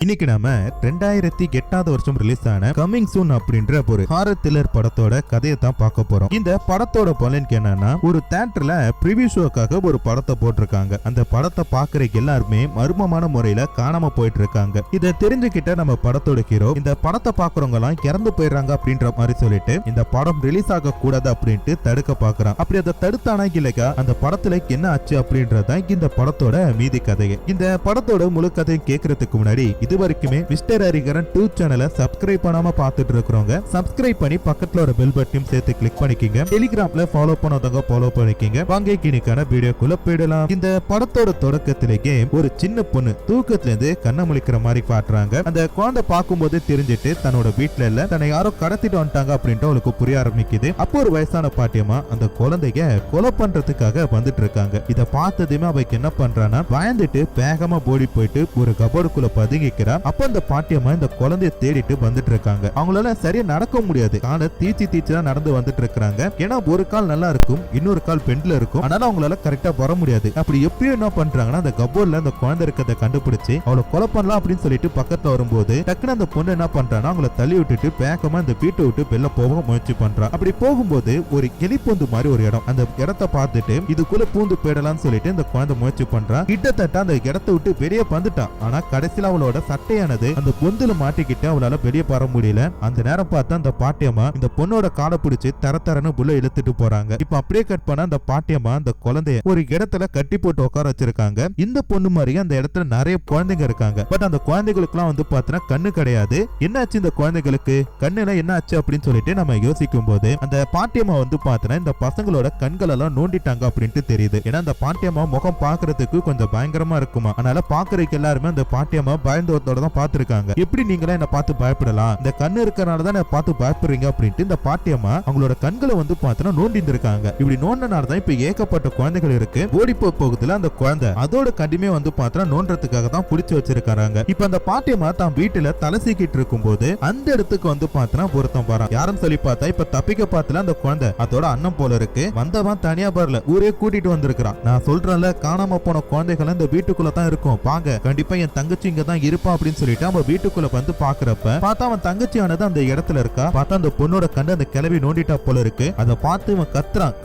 இன்னைக்கு நாம 2008 வருஷம் ரிலீஸ் ஆன கமிங் சூன் அப்படின்ற ஒரு ஹாரர் த்ரில்லர் படத்தோட கதையை தான் பார்க்க போறோம். இந்த படத்தோட பலனுக்கு என்னன்னா, ஒரு தியேட்டர்ல பிரிவியூ ஷோக்காக ஒரு படத்தை போட்டிருக்காங்க. அந்த படத்தை பாக்குற எல்லாருமே மர்மமான முறையில காணாம போயிட்டு இருக்காங்க. இதை தெரிஞ்சுக்கிட்ட நம்ம படத்தோட ஹீரோ இந்த படத்தை பாக்குறவங்க எல்லாம் இறந்து போயிடுறாங்க அப்படின்ற மாதிரி சொல்லிட்டு இந்த படம் ரிலீஸ் ஆக கூடாது அப்படின்ட்டு தடுக்க பாக்குறான். அப்படி அதை தடுத்தானா இல்லையா அந்த படத்துல என்ன ஆச்சு அப்படின்றதான் இந்த படத்தோட மீதி கதையை. இந்த படத்தோட முழு கதையை கேட்கறதுக்கு முன்னாடி இது வரைக்குமே மிஸ்டர் ஹரிகரன் 2 சேனலை சப்ஸ்கிரைப் பண்ணாம பாத்துட்டு இருக்கிறவங்க சப்ஸ்கிரைப் பண்ணி பக்கத்துல ஒரு பெல் பட்டனையும் சேர்த்து கிளிக் பண்ணிக்கங்க. டெலிகிராம்ல ஃபாலோ பண்ணாதவங்க ஃபாலோ பண்ணிக்கங்க. வாங்க இன்னைக்கான வீடியோக்குள்ள போயிடலாம். இந்த படத்தோட தொடக்கத்திலேயே ஒரு சின்ன பொண்ணு தூக்கத்துல இருந்து கண்ண முழிக்கிற மாதிரி காட்டுறாங்க. அந்த குழந்தை பார்க்கும்போது தெரிஞ்சிட்டு தன்னோட வீட்டுல இல்ல, தன்னை யாரோ கடத்திட்டு வந்துட்டாங்க அப்படின்ட்டு அவளுக்கு புரிய ஆரம்பிக்குது. அப்போ ஒரு வயசான பாட்டியம்மா அந்த குழந்தைய கொலை பண்றதுக்காக வந்துட்டு இருக்காங்க. இத பார்த்ததுமே அவக்கு என்ன பண்றான்னா, பயந்துட்டு வேகமா ஓடி போயிட்டு ஒரு கபோர்டுக்குள்ள பதுங்கி. அப்ப அந்த பாட்டியம்மா இந்த குழந்தைய தேடிட்டு வந்துட்டு இருக்காங்க. அவங்களால சரியா நடக்க முடியாது. காலை தீச்சு நடந்து வந்துட்டு இருக்காங்க. ஏன்னா ஒரு கால் நல்லா இருக்கும், இன்னொரு கால் பெண்ல இருக்கும். அதனால அவங்களால கரெக்டா வர முடியாது. அப்படி எப்பயும் என்ன பண்றாங்கன்னா, அந்த கபோர்ட்ல அந்த குழந்தை இருக்கிறத கண்டுபிடிச்சு அவளை கொலை பண்ணலாம் அப்படின்னு சொல்லிட்டு பக்கத்துல வரும்போது டக்குனு அந்த பொண்ணு என்ன பண்றான்னா, அவங்கள தள்ளி விட்டுட்டு வேகமா இந்த வீட்டை விட்டு வெளில போக முயற்சி பண்றா. அப்படி போகும்போது ஒரு எலிப்பொந்து மாதிரி ஒரு இடம், அந்த இடத்தை பார்த்துட்டு இதுக்குள்ள பூந்து போயிடலாம்னு சொல்லிட்டு இந்த குழந்தை முயற்சி பண்றா. கிட்டத்தட்ட அந்த இடத்தை விட்டு வெளியே வந்துட்டான். ஆனா கடைசியில அவளோட சட்டையானது அந்த பொந்துல மாட்டிக்கிட்டு அவளால வெளியே வர முடியல. அந்த நேரம் பார்த்து அந்த பாட்டியம்மா இந்த பொண்ணோட காலை பிடிச்சு தரன்னு புள்ள இழுத்துட்டு போறாங்க. இப்ப அப்படியே கட் பண்ண அந்த பாட்டியம்மா அந்த குழந்தைய ஒரு இடத்துல கட்டி போட்டு உட்கார வச்சிருக்காங்க. இந்த பொண்ணு மாதிரி அந்த இடத்துல நிறைய குழந்தைங்க இருக்காங்க. பட் அந்த குழந்தைகளுக்கு எல்லாம் வந்து பாத்தீங்கன்னா கண்ணு கிடையாது. என்னாச்சு இந்த குழந்தைகளுக்கு கண்ணுல என்ன ஆச்சு அப்படின்னு சொல்லிட்டு நம்ம யோசிக்கும் போது அந்த பாட்டியம்மா வந்து பாத்தீங்கன்னா இந்த பசங்களோட கண்கள் எல்லாம் நோண்டிட்டாங்க அப்படின்ட்டு தெரியுது. ஏன்னா அந்த பாட்டியம்மா முகம் பாக்குறதுக்கு கொஞ்சம் பயங்கரமா இருக்குமா. அதனால பாக்குறதுக்கு எல்லாருமே அந்த பாட்டியம்மா பயந்து தான் பாத்துருக்காங்க. எப்படி நீங்களா என்ன பார்த்து பயப்படலாம், இந்த கண்ணு இருக்கறனால தான் பார்த்து பயப்படுறீங்க அப்படின்ட்டு இந்த பாட்டியம்மா அவங்களோட கண்களை வந்து பார்த்தா நோண்டி இருக்காங்க. இப்படி நோண்டனால தான் இப்ப ஏகப்பட்ட குழந்தைகள் இருக்கு. ஓடி போகுதுல அந்த குழந்தை அதோட கண்டிமே வந்து பார்த்தா நோண்டறதுக்காக தான் புடிச்சு வச்சிருக்காங்க. இப்ப அந்த பாட்டியம்மா தான் வீட்டுல தலை சீக்கிட்டு இருக்கும் போது அந்த இடத்துக்கு வந்து பார்த்தா ஒருத்தன் வரான். யாரும் சொல்லி பார்த்தா இப்ப தப்பிக்க பார்த்தல அந்த குழந்தை அதோட அண்ணன் போல இருக்கு. வந்தவன் தனியா வரல, ஊரே கூட்டிட்டு வந்திருக்கான். நான் சொல்றேன்ல, காணாம போன குழந்தைகள் இந்த வீட்டுக்குள்ள தான் இருக்கும். பாங்க, கண்டிப்பா என் தங்கச்சி இங்க தான் இருப்பா அப்படின்னு சொல்லிட்டு அவன் வீட்டுக்குள்ள வந்து பாக்குறப்ப பார்த்தா அவன் தங்கச்சியானது அந்த இடத்துல இருக்கா. பார்த்தா அந்த பொண்ணோட கண்டு அந்த கிளவி நோண்டிட்டா போல இருக்கு. அதை பார்த்து இவன்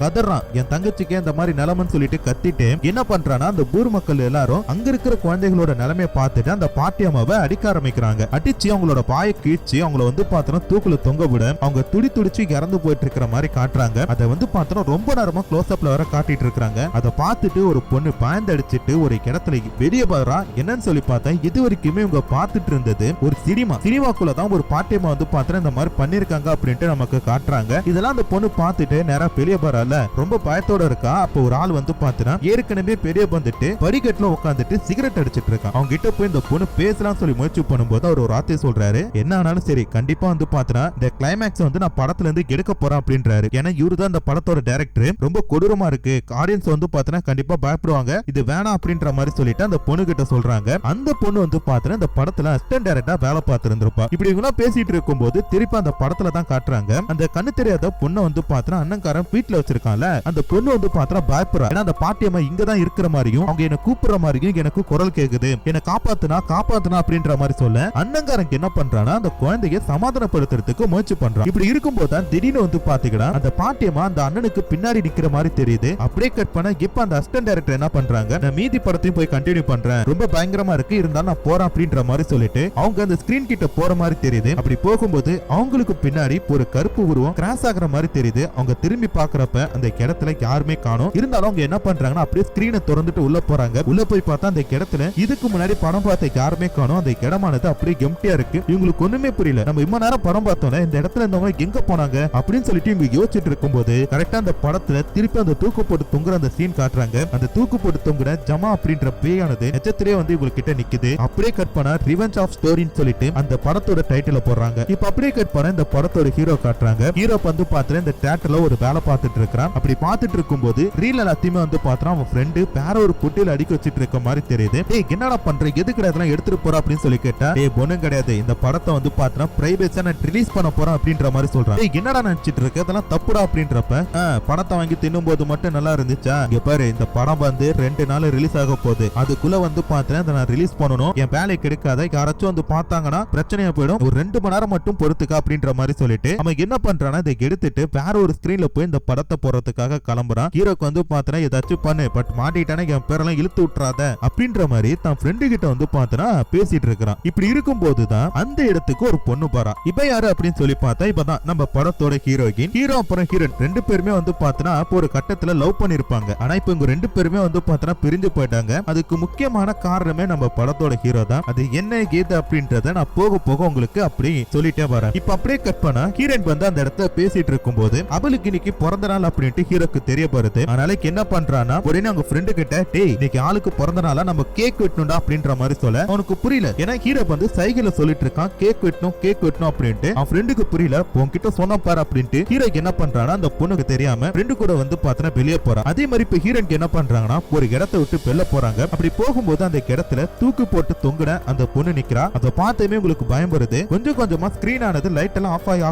கதறான், என் தங்கச்சிக்கு இந்த மாதிரி நிலைமைன்னு சொல்லிட்டு கத்திட்டு என்ன பண்றானா, அந்த ஊர் மக்கள் எல்லாரும் அங்க இருக்கிற குழந்தைகளோட நிலைமையை பார்த்துட்டு அந்த பாட்டியம்மாவை அடிக்க ஆரம்பிக்கிறாங்க. அடிச்சு அவங்களோட பாயை கீழ்ச்சி அவங்கள வந்து பார்த்தோன்னா தூக்குல தொங்க விட அவங்க துடிச்சு இறந்து போயிட்டு இருக்கிற மாதிரி காட்டுறாங்க. அதை வந்து பார்த்தோன்னா ரொம்ப நேரமா க்ளோஸ் அப்ல வர காட்டிட்டு இருக்காங்க. அதை பார்த்துட்டு ஒரு பொண்ணு பாய்ந்து அடிச்சிட்டு ஒரு இடத்துல வெளியே போறா. என்னன்னு சொல்லி பார்த்தா இது வரைக்குமே இவங்க பார்த்துட்டு இருந்தது ஒரு சினிமாக்குள்ள தான் ஒரு பாட்டியம்மா வந்து பார்த்தா இந்த மாதிரி பண்ணிருக்காங்க அப்படின்ட்டு நமக்கு காட்டுறாங்க. இதெல்லாம் அந்த பொண்ணு பார்த்துட்டு நேரா வெளியே போறால, ரொம்ப பயத்தோட இருக்கா. அப்ப ஒரு ஆள் வந்து பார்த்தா ஏற்கனவே பெரிய வந்துட்டு படிக்கட்டுல உட்காந்துட்டு சிகரெட் அடிச்சிட்டு இருக்கான். அவங்க கிட்ட போய் இந்த பொண்ணு பேசலாம் சொல்லி முயற்சி பண்ணும்போது அவர் ஒரு வார்த்தை சொல்றாரு, என்ன ஆனாலும் சரி கண்டிப்பா வந்து பார்த்தா இந்த கிளைமேக்ஸ் வந்து நான் படத்துல இருந்து எடுக்க போறேன் அப்படின்றாரு. ஏன்னா இவரு தான் இந்த படத்தோட டைரக்டர். ரொம்ப கொடூரமா இருக்கு, ஆடியன்ஸ் வந்து பார்த்தா கண்டிப்பா பயப்படுவாங்க, இது வேணாம் அப்படின்ற மாதிரி சொல்லிட்டு அந்த பொண்ணு கிட்ட சொல்றாங்க. அந்த பொண்ணு வந்து பார்த்தா இந்த படத்துல அசிஸ்டன்ட் டைரக்டரா வேலை பார்த்திருந்திருப்பா. இப்படி இவங்க பேசிட்டு இருக்கும்போது திருப்பி அந்த படத்துல தான் காட்டுறாங்க. அந்த கண்ணு தெரியாத பொண்ணை வந்து பார்த்தா அண்ணன்காரன் வீட்டுல வச்சிருக்கான்ல, அந்த பொண்ணு வந்து பார்த்தா பயப்படுறா. ஏன்னா அந்த பாட்டியம்மா இங்க தான் இருக்கிற மாதிரியும் அவங்க என்ன கூப்பிடுற மாதிரியும் எனக்கு குரல் கேக்குது, என்ன காப்பாத்துனா அப்படின்ற மாதிரி சொல்ல அண்ணன்காரன் என்ன பண்றானா அந்த குழந்தைய சமாதானப்படுத்துறதுக்கு முயற்சி பண்றான். இப்படி இருக்கும்போது தான் திடீர்னு வந்து பாத்தீங்கன்னா அந்த பாட்டியம்மா அந்த அண்ணனுக்கு பின்னாடி நிக்கிற மாதிரி தெரியுது. அப்படியே கட் பண்ண இப்ப அந்த அசிஸ்டன்ட் டைரக்டர் என்ன பண்றாங்க, நான் மீதி படத்தையும் போய் கண்டினியூ பண்றேன், ரொம்ப பயங்கரமா இருக்கு, இருந்தாலும் நான் போறேன் அப்படின்ற மாதிரி சொல்லிட்டு அவங்க அந்த ஸ்கிரீன் கிட்ட போற மாதிரி தெரியுது. அப்படி போகும்போது அவங்களுக்கு பின்னாடி ஒரு கருப்பு உருவம் கிராஸ் ஆகுற மாதிரி தெரியுது. அவங்க திரும்பி பாக்குறப்ப அந்த இடத்துல யாருமே காணோம். இருந்தாலும் அவங்க என்ன பண்றாங்கன்னா அப்படியே ஸ்கிரீனை திறந்துட்டு உள்ள போறாங்க. உள்ள போய் பார்த்தா அந்த இடத்துல இதுக்கு முன்னாடி படம் பார்த்த யாருமே காணோம். அந்த இடமானது அப்படியே எம்டியா இருக்கு. இவங்களுக்கு ஒண்ணுமே புரியல, நம்ம இவ்வளவு நேரம் படம் பார்த்தோம்ல, இந்த இடத்துல இருந்தவங்க எங்க போனாங்க அப்படின்னு சொல்லிட்டு இவங்க யோசிச்சுட்டு இருக்கும்போது கரெக்டா அந்த படத்துல திருப்பி அந்த தூக்கு போட்டு தொங்குற அந்த சீன் காட்டுறாங்க. அந்த தூக்கு போட்டு தொங்குற ஜமா அப்படின்ற பேயானது நட்சத்திரே வந்து இவங்க கிட்ட நிக்குது. அப்படியே கட் பண்ணா ரிவெஞ்ச் ஆஃப் ஸ்டோரின்னு சொல்லிட்டு அந்த படத்தோட டைட்டில போடுறாங்க. இப்ப அப்படியே கட் பண்ண இந்த படத்தோட ஹீரோ காட்டுறாங்க. ஹீரோ வந்து பாத்துற இந்த தியேட்டர்ல ஒரு வேலை பார்த்துட்டு இருக்கான். அப்படி பார்த்துட்டு இருக்கும்போது ரீல் எல்லாத்தையுமே வந்து பாத்துறான். அவன் ஃப்ரெண்டு பேர ஒரு பொட்டியில அடிக்க வச்சிட்டு இருக்க மாதிரி தெரியுது. டேய் என்னடா பண்ற, எதுக்கு இதெல்லாம் எடுத்துட்டு போற அப்படின்னு சொல்லி கேட்டா, டேய் பொண்ணும் கிடையாது, இந்த படத்தை வந்து பாத்துறா பிரைவேட்ஸா நான் ரிலீஸ் பண்ண போறேன் அப்படின்ற மாதிரி சொல்றான். டேய் என்னடா நினைச்சிட்டு இருக்க, அதெல்லாம் தப்புடா அப்படின்றப்ப படத்தை வாங்கி தின்னும் போது மட்டும் நல்லா இருந்துச்சா, இங்க பாரு இந்த படம் வந்து 2 நாள் ரிலீஸ் ஆக போகுது, அதுக்குள்ள வந்து பாத்துறேன் அதை நான் ரிலீஸ் பண்ணணும், என் வேலை கெடுக்காத, யாராச்சும் வந்து பார்த்தாங்கன்னா பிரச்சனையா போயிடும், ஒரு 2 மணி நேரம் மட்டும் பொறுத்துக்க அப்படின்ற மாதிரி சொல்லிட்டு அவன் என்ன பண்றானா இதை எடுத்துட்டு வேற ஒரு ஸ்கிரீன்ல போய் இந்த படத்தை போறதுக்காக கிளம்புறான். ஹீரோக்கு வந்து பார்த்தனா ஏதாச்சும் பண்ணு, பட் மாட்டிட்டானே என் பேரெல்லாம் இழுத்து விட்டுறாத அப்படின்ற மாதிரி தான் ஃப்ரெண்டு கிட்ட வந்து பார்த்தனா பேசிட்டு இருக்கிறான். இப்படி இருக்கும் போதுதான் அந்த இடத்துக்கு ஒரு பொண்ணு போறா. இப்ப யாரு அப்படின்னு சொல்லி பார்த்தா இப்பதான் நம்ம படத்தோட ஹீரோயின். ஹீரோ அப்புறம் ஹீரோயின் 2 பேருமே வந்து பார்த்தனா ஒரு கட்டத்துல லவ் பண்ணிருப்பாங்க. ஆனா இப்ப இவங்க 2 பேருமே வந்து பார்த்தனா பிரிஞ்சு போயிட்டாங்க. அதுக்கு முக்கியமான காரணமே நம்ம படத்தோட ஹீரோ தான். அது என்ன ஏது அப்படின்றத நான் போக போக உங்களுக்கு அப்படி சொல்லிட்டே வரேன். இப்ப அப்படியே கட் பண்ணா ஹீரோயின் வந்து அந்த இடத்துல பேசிட்டு இருக்கும் போது அவளுக்கு இன்னைக்கு பிறந்த நாள் அப்படின்ட்டு ஹீரோக்கு தெரிய வருது. அதனால என்ன பண்றானா உடனே அவங்க ஃப்ரெண்டு கிட்ட டேய் இன்னைக்கு ஆளுக்கு பிறந்த நாளா நம்ம கேக் வெட்டணும்டா அப்படின்ற மாதிரி சொல்ல அவனுக்கு புரியல. ஏன்னா ஹீரோ வந்து சைக்கிள சொல்லிட்டு இருக்கான் கேக் வெட்டணும் அப்படின்ட்டு. அவன் ஃப்ரெண்டுக்கு புரியல. உன்கிட்ட சொன்ன பாரு அப்படின்ட்டு ஹீரோ என்ன பண்றானா அந்த பொண்ணுக்கு தெரியாம ஃப்ரெண்டு கூட வந்து பார்த்தா வெளியே போறான். அதே மாதிரி இப்ப ஹீரோக்கு என்ன பண்றாங்கன்னா ஒரு இடத்தை விட்டு வெளில போறாங்க. அப்படி போகும்போது அந்த இடத்துல தூக்கு போட்டு தொங்குன அந்த பொண்ணு நிக்கிறா. அதை பார்த்தமே உங்களுக்கு பயம் வருது. கொஞ்சம் கொஞ்சமா ஸ்கிரீன் ஆனது லைட் எல்லாம் ஆஃப் ஆகி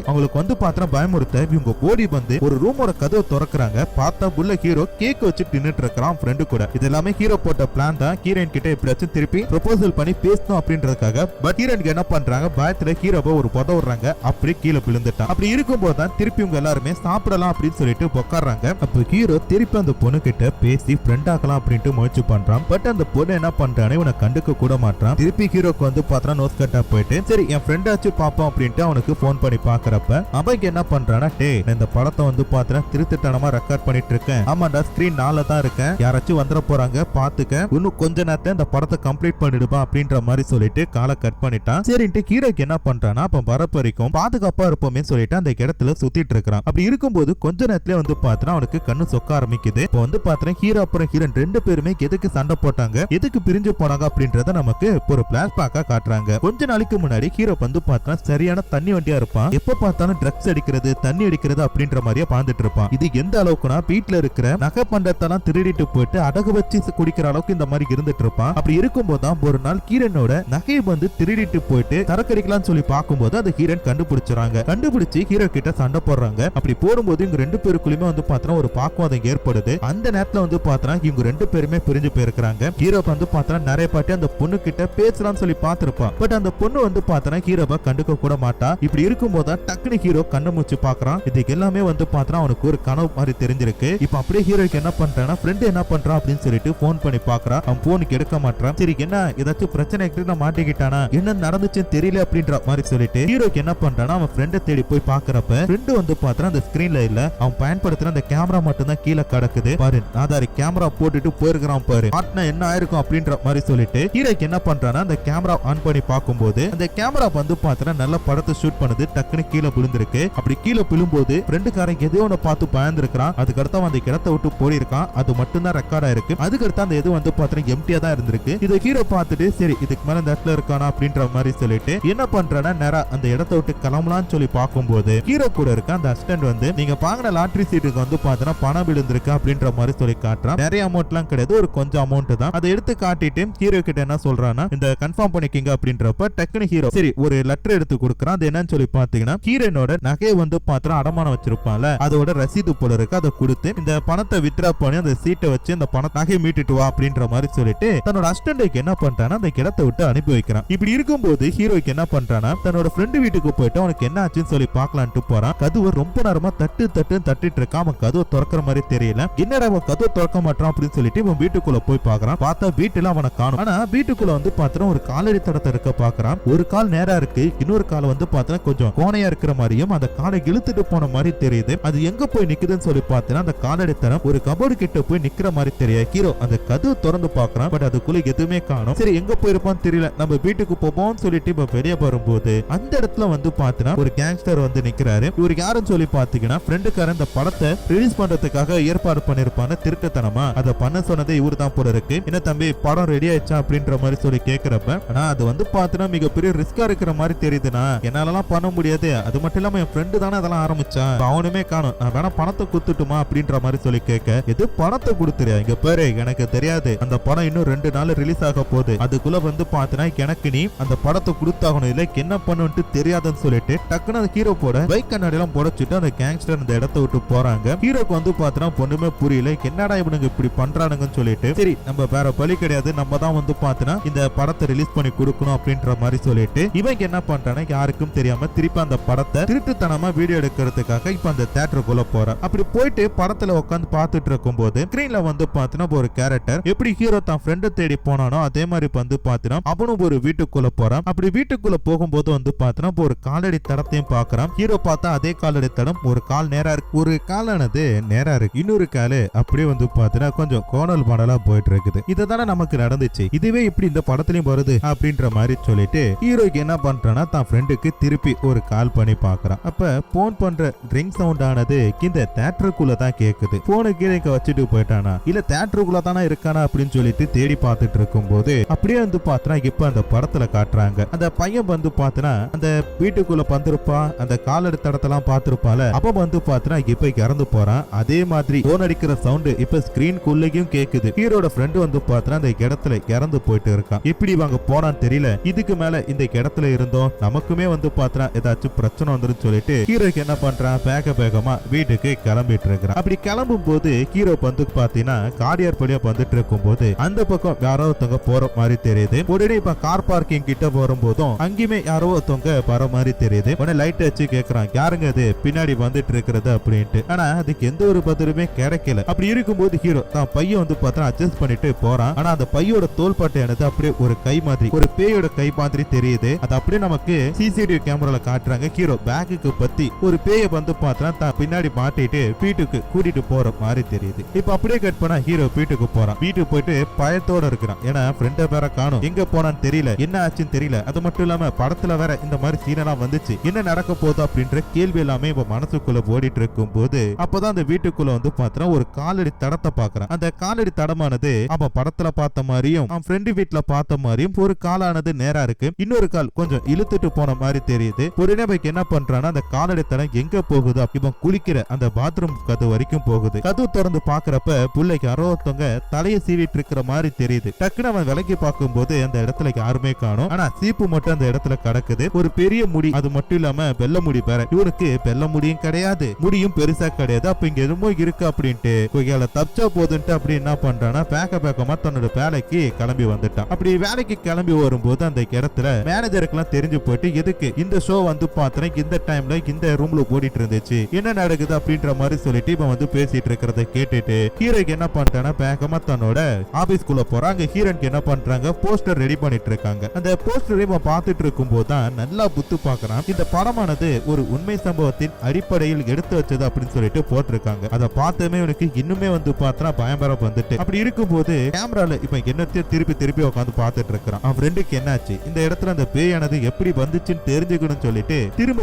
அவங்களுக்கு வந்து பார்த்தா பயமுறுத்த இவங்க ஓடி வந்து ஒரு ரூமோட கதவை திறக்கிறாங்க. பார்த்தா உள்ள ஹீரோ கேக் வச்சு நின்னுட்டு இருக்கிறான் ஃப்ரெண்டு கூட. இது எல்லாமே ஹீரோ போட்ட பிளான் தான். ஹீரோயின் கிட்ட எப்படியாச்சும் திருப்பி ப்ரொபோசல் பண்ணி பேசணும் அப்படின்றதுக்காக. பட் ஹீரோயினுக்கு என்ன பண்றாங்க பயத்துல ஹீரோவை ஒரு உதவுறாங்க. அப்படி கீழே விழுந்துட்டான். அப்படி இருக்கும்போது தான் திருப்பி இவங்க எல்லாருமே சாப்பிடலாம் அப்படின்னு சொல்லிட்டு உட்கார்றாங்க. அப்ப ஹீரோ திருப்பி அந்த பொண்ணு கிட்ட பேசி ஃப்ரெண்ட் ஆக்கலாம் அப்படின்ட்டு முயற்சி பண்றான். பட் அந்த பொண்ணு என்ன பண்றானே இவனை கண்டுக்க கூட மாட்டான். திருப்பி ஹீரோக்கு வந்து பார்த்தா நோஸ் கட்டா போயிட்டு சரி என் ஃப்ரெண்ட் ஆச்சு பாப்போம் அப்படின்ட்டு அவனுக்கு போன் பண்ணி பாக்குறப்ப அவன் என்ன பண்றானா டே இந்த படத்தை வந்து பார்த்தா திருத்தனமா ரெக்கார்ட் பண்ணிட்டு இருக்கேன். ஆமாண்டா ஸ்கிரீன் 4 தான் இருக்கேன். யாராச்சும் வந்துட போறாங்க பாத்துக்க. இன்னும் கொஞ்ச நேரத்துல இந்த படத்தை கம்ப்ளீட் பண்ணிடுப்பா அப்படின்ற மாதிரி சொல்லிட்டு காலை கட் பண்ணிட்டான். சரின்ட்டு ஹீரோக்கு என்ன பண்றானா அப்ப வரப்பு வரைக்கும் பாதுகாப்பா இருப்போமே சொல்லிட்டு அந்த இடத்துல சுத்திட்டு இருக்கான். அப்படி இருக்கும்போது கொஞ்ச நேரத்துல வந்து பார்த்தா அவனுக்கு கண்ணு சொக்க ஆரம்பிக்குது. இப்போ வந்து பார்த்தா ஹீரோ அப்புறம் ஹீரோயின் 2 பேருமே எதுக்கு சண்டை போட்டாங்க, எதுக்கு பிரிஞ்சு போனாங்க அப்படின்றத நமக்கு ஒரு பிளாஷ்பேக்கா காட்டுறாங்க. கொஞ்ச நாளைக்கு முன்னாடி ஹீரோ வந்து பார்த்தா சரியான தண்ணி வண்டியா இருப்பான். எப்ப பார்த்தாலும் ட்ரக்ஸ் அடிக்கிறது தண்ணி அடிக்கிறது அப்படின்ற மாதிரியே பாந்துட்டு இருப்பான். இது எந்த அளவுக்குனா வீட்டுல இருக்கிற நகை பண்டத்தெல்லாம் திருடிட்டு போயிட்டு அடகு வச்சு குடிக்கிற அளவுக்கு இந்த மாதிரி இருந்துட்டு இருப்பான். அப்படி இருக்கும்போது தான் ஒரு நாள் ஹீரோனோட நகையை வந்து திருடிட்டு போயிட்டு சரக்கடிக்கலாம்னு சொல்லி பார்க்கும்போது அந்த ஹீரோன் கண்டுபிடிச்சாங்க. கண்டுபிடிச்சு ஹீரோ கிட்ட சண்டை போடுறாங்க. அப்படி போடும்போது இவங்க 2 பேருக்குள்ளயுமே வந்து பார்த்தா ஒரு பாக்குவாதம் ஏற்படுது. அந்த நேரத்துல வந்து பார்த்தா இவங்க 2 பேருமே பிரிஞ்சு போயிருக்காங்க. ஹீரோ வந்து பார்த்தா நிறைய பாட்டி அந்த பொண்ணு கிட்ட பேசலாம்னு சொல்லி பார்த்திருப்பான். பட் அந்த பொண்ணு வந்து பார்த்தா ஹீரோவை கண்டுக்க கூட மாட்டா. இப்படி இருக்கும்போது டக்குனு ஹீரோ கண்ணு மூச்சு பாக்குறான். இதுக்கு எல்லாமே வந்து பார்த்தா அவனுக்கு ஒரு கனவு மாதிரி தெரிஞ்சிருக்கு. இப்ப அப்படியே ஹீரோக்கு என்ன பண்றானா ஃப்ரெண்ட் என்ன பண்றான் அப்படின்னு சொல்லிட்டு போன் பண்ணி பாக்குறான். அவன் போனுக்கு எடுக்க மாட்டான். சரி என்ன ஏதாச்சும் பிரச்சனை மாட்டிக்கிட்டானா என்ன நடந்துச்சுன்னு தெரியல அப்படின்ற மாதிரி சொல்லிட்டு ஹீரோக்கு என்ன பண்றானா அவன் ஃப்ரெண்டை தேடி போய் பாக்குறப்ப ஃப்ரெண்டு வந்து பார்த்தா அந்த ஸ்கிரீன்ல இல்ல. அவன் பயன்படுத்துற அந்த கேமரா மட்டும் தான் கீழே கிடக்குது. பாரு நாதாரி கேமரா போட்டுட்டு போயிருக்கிறான் பாரு, ஆட்னா என்ன ஆயிருக்கும் அப்படின்ற மாதிரி சொல்லிட்டு ஹீரோக்கு என்ன பண்றானா அந்த கேமரா ஆன் பண்ணி பார்க்கும்போது அந்த கேமரா வந்து பார்த்தா நல்ல படத்தை ஷூட் பண்ணுது. டக்குனு கீழே விழுந்திருக்கு. அப்படி கீழே விழும்போது ஃப்ரெண்டுக்காரன் எதோ ஒன்னு பார்த்து பயந்துருக்கான். அதுக்கடுத்து அவன் அந்த இடத்தை விட்டு போயிருக்கான். அது மட்டும் தான் ரெக்கார்ட் ஆயிருக்கு. அதுக்கடுத்து அந்த இது வந்து பார்த்தா எம்டியா தான் இருந்திருக்கு. இதை ஹீரோ பார்த்துட்டு சரி இதுக்கு மேல இந்த இடத்துல இருக்கானா அப்படின்ற மாதிரி சொல்லிட்டு என்ன பண்றானா நேரா அந்த இடத்தை விட்டு கிளம்பலாம்னு சொல்லி பார்க்கும்போது ஹீரோ கூட இருக்க அந்த அசிஸ்டன்ட் வந்து நீங்க வாங்கின லாட்டரி சீட்டுக்கு வந்து பார்த்தா பணம் விழுந்திருக்கு அப்படின்ற மாதிரி சொல்லி காட்டுறான். நிறைய அமௌண்ட் எல்லாம் கிடையாது, ஒரு கொஞ்சம் அமௌண்ட் தான். அதை எடுத்து காட்டிட்டு ஹீரோ கிட்ட என்ன சொல்றானா இந்த கன்ஃபார்ம் பண்ணிக்கிங்க அப்படின்றப்ப டக்குனு ஹீரோ சரி ஒரு லெட்டர் எடுத்து கொடுக்குறான். அது என்னன்னு சொல்லி பாத்தீங்கன்னா ஹீரோனோட நகையை வந்து பார்த்தா அடமானம் வச்சிருப்பான்ல அதோட ரசீது போல இருக்கு. அதை கொடுத்து இந்த பணத்தை வித்ரா பண்ணி அந்த சீட்டை வச்சு அந்த பணத்தை நகையை மீட்டுட்டு வா அப்படின்ற மாதிரி சொல்லிட்டு தன்னோட அசிஸ்டன்ட்க்கு என்ன பண்றானா அந்த இடத்தை விட்டு அனுப்பி வைக்கிறான். இப்படி இருக்கும்போது ஹீரோக்கு என்ன பண்றானா தன்னோட ஃப்ரெண்டு வீட்டுக்கு போயிட்டு அவனுக்கு என்ன ஆச்சுன்னு சொல்லி பாக்கலான்ட்டு போறான். கதவை ரொம்ப நேரமா தட்டிட்டு இருக்கான். அவன் கதவை திறக்கிற மாதிரி தெரியல. என்னடா அவன் கதவை திறக்க மாட்டான் அப்படின்னு சொல்லிட்டு இவன் வீட்டுக்குள்ள போய் பாக்குறான். பார்த்தா வீட்டுல அவனை காணும். ஆனா வீட்டுக்குள்ள வந்து பார்த்தா ஒரு காலடி தடத்தை இருக்க பாக்குறான். ஒரு கால் நேரா இருக்கு, இன்னொரு கால் வந்து பார்த்தா கொஞ்சம் கோணையா இருக்கிற மாதிரியும் அந்த காலை இழுத்துட்டு போன மாதிரி தெரியுது. அது எங்க போய் நிக்குதுன்னு சொல்லி பார்த்தா அந்த காலடி தடம் ஒரு கபோர்டு கிட்ட போய் நிக்கிற மாதிரி தெரியாது. ஹீரோ அந்த கதவு திறந்து பாக்குறான். பட் அதுக்குள்ள எதுவுமே காணும். சரி எங்க போயிருப்பான்னு தெரியல, நம்ம வீட்டுக்கு போவோம்னு சொல்லிட்டு இப்ப வெளியே வரும்போது அந்த இடத்துல வந்து பார்த்தா ஒரு கேங்ஸ்டர் வந்து நிக்கிறாரு. இவரு யாருன்னு சொல்லி பாத்தீங்கன்னா ஃப்ரெண்டுக்காரன் இந்த படத்தை ரிலீஸ் பண்றதுக்காக ஏற்பாடு பண்ணிருப்பான திருட்டுத்தனமா அதை பண்ண சொன்னதே இவரு தான் போல இருக்கு. என்ன தம்பி படம் ரெடி ஆயிடுச்சா அப்படின்ற மாதிரி சொல்லி கேக்குறப்ப ஆனா அது வந்து பார்த்தா மிகப்பெரிய ரிஸ்கா இருக்கிற மாதிரி தெரியுதுன்னா என்னாலலாம் பண்ண முடியாது. அது மட்டும் இல்லாம என் ஃப்ரெண்டு தானே அதெல்லாம் ஆரம்பிச்சான், அவனுமே காணும், நான் வேணா பணத்தை குத்துட்டுமா அப்படின்ற மாதிரி சொல்லி கேட்க எது பணத்தை கொடுத்துறியா இங்க பேரு எனக்கு தெரியாது, அந்த படம் இன்னும் 2 நாள் ரிலீஸ் ஆக போகுது, அதுக்குள்ள வந்து பார்த்தனா எனக்கு நீ அந்த படத்தை கொடுத்தாகணும், இல்லை என்ன பண்ணுன்ட்டு தெரியாதுன்னு சொல்லிட்டு டக்குன்னு அந்த ஹீரோ போட பைக் கண்ணாடி எல்லாம் போடச்சுட்டு அந்த கேங்ஸ்டர் அந்த இடத்த விட்டு போறாங்க. ஹீரோக்கு வந்து பார்த்தனா பொண்ணுமே புரியல, என்னடா இவனுங்க இப்படி பண்றானுங்கன்னு சொல்லிட்டு சரி நம்ம வேற பலி கிடையாது, நம்ம தான் வந்து பார்த்தனா இந்த இந்த படத்தை ரிலீஸ் பண்ணி கொடுக்கணும் அப்படின்ற மாதிரி சொல்லிட்டு இவங்க என்ன பண்றானா யாருக்கும் தெரியாம திருப்பி அந்த படத்தை திருட்டுத்தனமா வீடியோ எடுக்கிறதுக்காக இப்ப அந்த தியேட்டருக்குள்ள போறான். அப்படி போயிட்டு படத்துல உட்காந்து பார்த்துட்டு இருக்கும் போது ஸ்கிரீன்ல வந்து பாத்தீங்கன்னா ஒரு கேரக்டர் எப்படி ஹீரோ தான் ஃப்ரெண்டை தேடி போனானோ அதே மாதிரி வந்து பாத்தீங்கன்னா அவனும் ஒரு வீட்டுக்குள்ள போறான். அப்படி வீட்டுக்குள்ள போகும்போது வந்து பாத்தீங்கன்னா ஒரு காலடி தடத்தையும் பாக்குறான். ஹீரோ பார்த்தா அதே காலடி தடம் ஒரு கால் நேரா இருக்கு, ஒரு காலானது நேரா இருக்கு, இன்னொரு காலு அப்படியே வந்து பாத்தீங்கன்னா கொஞ்சம் கோணல் மாடலா போயிட்டு இருக்குது. இதுதானே நமக்கு நடந்துச்சு, இதுவே இப்படி இந்த படத்துலயும் வருது அப்படின்ற மாதிரி சொல்லிட்டு ஹீரோக்கு என்ன பண்றானா தான் ஃப்ரெண்டுக்கு திருப்பி ஒரு கால் பண்ணி பாக்குறான். அப்ப போன் பண்ற ரிங் சவுண்ட் ஆனது இந்த தியேட்டருக்குள்ள தான் கேக்குது. போனை கீழே வச்சுட்டு போயிட்டானா இல்ல தியேட்டருக்குள்ள தானே இருக்கானா அப்படின்னு சொல்லிட்டு தேடி பார்த்துட்டு இருக்கும் போது அப்படியே வந்து பாத்தனா இப்ப அந்த படத்துல காட்டுறாங்க. அந்த பையன் வந்து பாத்தனா அந்த வீட்டுக்குள்ள வந்திருப்பா, அந்த காலடி தடத்தெல்லாம் பார்த்திருப்பால, அப்ப வந்து பாத்தனா இப்ப இறந்து போறான். அதே மாதிரி போன் அடிக்கிற சவுண்ட் இப்ப ஸ்கிரீன்குள்ளேயும் கேக்குது. ஹீரோட ஃப்ரெண்டு வந்து பாத்தனா அந்த இடத்துல இறந்து போயிட்டு இருக்கான். எப்படி இவங்க போனான்னு தெரியல. இதுக்கு மேல இந்த இடத்துல இருந்தோம் நமக்குமே வந்து பாத்தனா ஏதாச்சும் பிரச்சனை வந்துரும் சொல்லிட்டு ஹீரோக்கு என்ன பண்றான், வேகமா வீட்டுக்கு கிளம்பிட்டு இருக்கிறான். அப்படி கிளம்பும் போது ஹீரோ வந்து பாத்தீங்கன்னா காடியார் படியா வந்துட்டு இருக்கும் போது அந்த பக்கம் யாரோ ஒருத்தவங்க போற மாதிரி தெரியுது. உடனே இப்ப கார் பார்க்கிங் கிட்ட வரும்போதும் அங்கேயுமே யாரோ ஒருத்தவங்க வர மாதிரி தெரியுது. உடனே லைட் வச்சு கேக்குறான் யாருங்க அது பின்னாடி வந்துட்டு இருக்கிறது அப்படின்ட்டு. ஆனா அதுக்கு எந்த ஒரு பதிலுமே கிடைக்கல. அப்படி இருக்கும்போது ஹீரோ தான் பையன் வந்து பார்த்தா அட்ஜஸ்ட் பண்ணிட்டு போறான். ஆனா அந்த பையோட தோள்பட்டையானது அப்படியே ஒரு கை மாதிரி, ஒரு பேயோட கை மாதிரி தெரியுது. அது அப்படியே நமக்கு சிசிடிவி கேமரால காட்டுறாங்க. ஹீரோ பேக்குக்கு பத்தி ஒரு பேய வந்து பார்த்தா தான் பின்னாடி மாட்டிட்டு வீட்டுக்கு கூட்டிட்டு போற மாதிரி தெரியுது. இப்ப அப்படியே கட் பண்ணா ஹீரோ வீட்டுக்கு போறான். வீட்டுக்கு போயிட்டு பயத்தோட இருக்கிறான். ஏன்னா ஃப்ரெண்ட வேற காணும், எங்க போனான்னு தெரியல, என்ன ஆச்சுன்னு தெரியல. அது மட்டும் இல்லாம படத்துல வேற இந்த மாதிரி சீன் எல்லாம் வந்துச்சு, என்ன நடக்க போகுது அப்படின்ற கேள்வி எல்லாமே இப்ப மனசுக்குள்ள ஓடிட்டு இருக்கும் போது அப்பதான் அந்த வீட்டுக்குள்ள வந்து பார்த்தா ஒரு காலடி தடத்தை பாக்குறான். அந்த காலடி தடமானது அவன் படத்துல பார்த்த மாதிரியும் அவன் ஃப்ரெண்டு வீட்டுல பார்த்த மாதிரியும் ஒரு காலானது நேரா இருக்கு, இன்னொரு கால் கொஞ்சம் இழுத்துட்டு போன மாதிரி தெரியுது. உடனே பைக் என்ன பண்றான்னா அந்த காலடி தடம் எங்க போகுது, இவன் குளிக்கிற அந்த பாத்ரூம் கதவு வரைக்கும் போகுது. கதவு திறந்து பாக்குறப்ப பிள்ளைக்கு யாரோ ஒருத்தவங்க தலையை சீவிட்டு இருக்கிற மாதிரி தெரியுது. டக்குன்னு அவன் விலக்கி பார்க்கும் போது அந்த இடத்துல யாருமே காணும். ஆனா சீப்பு மட்டும் அந்த இடத்துல கிடக்குது. ஒரு பெரிய முடி, அது மட்டும் இல்லாம வெள்ள முடி வேற. இவனுக்கு வெள்ள முடியும் கிடையாது, முடியும் பெருசா கிடையாது. அப்ப இங்க எதுமோ இருக்கு அப்படின்ட்டு கொய்யால தப்பிச்சா போதுன்ட்டு அப்படி என்ன பண்றானா பேக்கமா தன்னோட வேலைக்கு கிளம்பி வந்துட்டான். அப்படி வேலைக்கு கிளம்பி வரும்போது அந்த இடத்துல மேனேஜருக்கு எல்லாம் தெரிஞ்சு போயிட்டு எதுக்கு இந்த ஷோ வந்து பாத்தீங்கன்னா இந்த டைம்ல இந்த ரூம்ல ஓடிட்டு இருந்துச்சு, என்ன நடக்குது அப்படின்ற மாதிரி சொல்லிட்டு இவன் வந்து பேசிட்டு இருக்கிறத கேட்டுட்டு ஹீரோக்கு என்ன பண்றானா பேக்கமா தன்னோட ஆபீஸ்க்குள்ள போறாங்க. ஹீரோனுக்கு என்ன பண்றாங்க போஸ்டர் ரெடி பண்ணிட்டு இருக்காங்க. அந்த போஸ்டரை இவன் பார்த்துட்டு இருக்கும் போதுதான் நல்லா புத்து பாக்குறான். இந்த படமானது ஒரு உண்மை சம்பவத்தின் அடிப்படையில் எடுத்து வச்சது அப்படின்னு சொல்லிட்டு போட்டிருக்காங்க. அதை பார்த்தமே இவனுக்கு இன்னுமே வந்து பார்த்தா பயம்பரம் வந்துட்டு அப்படி இருக்கும்போது கேமரால இப்ப என்னத்தையும் திருப்பி உட்காந்து பார்த்துட்டு இருக்கிறான். அவன் ஃப்ரெண்டுக்கு என்னாச்சு, இந்த இடத்துல அந்த பேயானது எப்படி வந்துச்சுன்னு தெரிஞ்சுக்கணும்னு சொல்லிட்டு